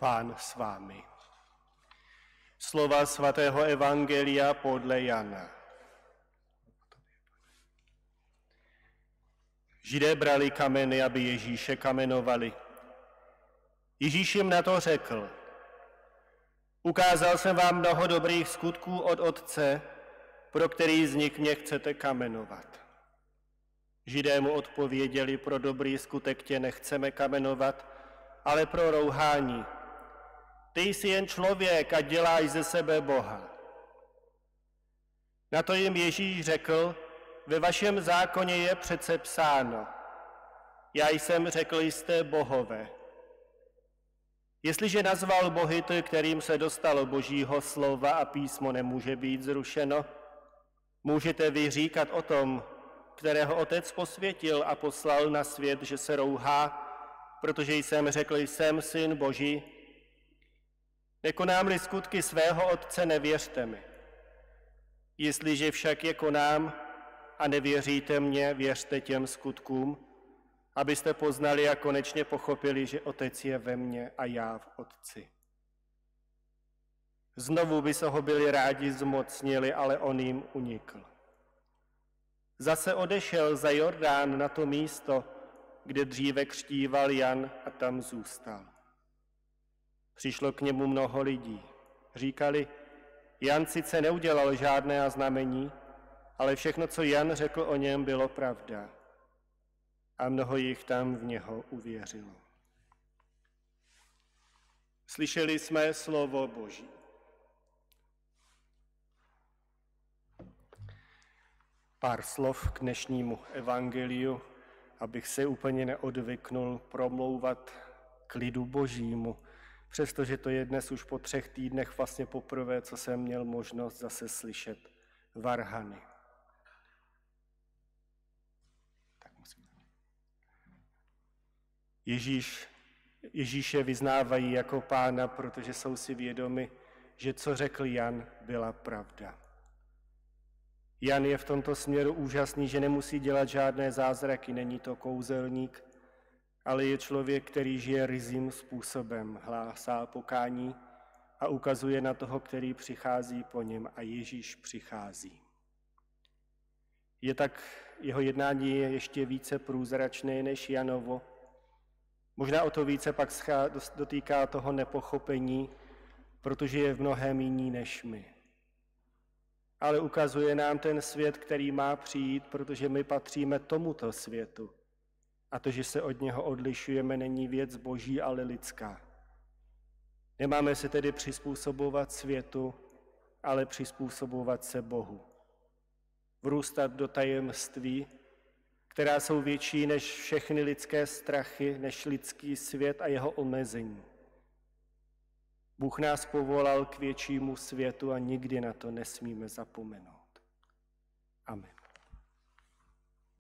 Pán s vámi. Slova svatého evangelia podle Jana. Židé brali kameny, aby Ježíše kamenovali. Ježíš jim na to řekl: Ukázal jsem vám mnoho dobrých skutků od Otce, pro který z nich mě chcete kamenovat. Židé mu odpověděli: Pro dobrý skutek tě nechceme kamenovat, ale pro rouhání. Ty jsi jen člověk a děláš ze sebe Boha. Na to jim Ježíš řekl: Ve vašem zákoně je přece psáno: Já jsem řekl, jste bohové. Jestliže nazval bohy ty, kterým se dostalo Božího slova a písmo nemůže být zrušeno, můžete vy říkat o tom, kterého Otec posvětil a poslal na svět, že se rouhá, protože jsem řekl, jsem syn Boží? Nekonám-li skutky svého Otce, nevěřte mi. Jestliže však je konám a nevěříte mně, věřte těm skutkům, abyste poznali a konečně pochopili, že Otec je ve mně a já v Otci. Znovu by se ho byli rádi zmocnili, ale on jim unikl. Zase odešel za Jordán na to místo, kde dříve křtíval Jan, a tam zůstal. Přišlo k němu mnoho lidí. Říkali: Jan sice neudělal žádné znamení, ale všechno, co Jan řekl o něm, bylo pravda. A mnoho jich tam v něho uvěřilo. Slyšeli jsme slovo Boží. Pár slov k dnešnímu evangeliu, abych se úplně neodvyknul promlouvat k lidu Božímu, přestože to je dnes už po 3 týdnech vlastně poprvé, co jsem měl možnost zase slyšet varhany. Ježíše vyznávají jako pána, protože jsou si vědomi, že co řekl Jan, byla pravda. Jan je v tomto směru úžasný, že nemusí dělat žádné zázraky, není to kouzelník, ale je člověk, který žije ryzím způsobem, hlásá pokání a ukazuje na toho, který přichází po něm, a Ježíš přichází. Jeho jednání je ještě více průzračné než Janovo. Možná o to více pak dotýká toho nepochopení, protože je v mnohém jiný než my. Ale ukazuje nám ten svět, který má přijít, protože my patříme tomuto světu. A to, že se od něho odlišujeme, není věc boží, ale lidská. Nemáme se tedy přizpůsobovat světu, ale přizpůsobovat se Bohu. Vrůstat do tajemství, která jsou větší než všechny lidské strachy, než lidský svět a jeho omezení. Bůh nás povolal k většímu světu a nikdy na to nesmíme zapomenout. Amen.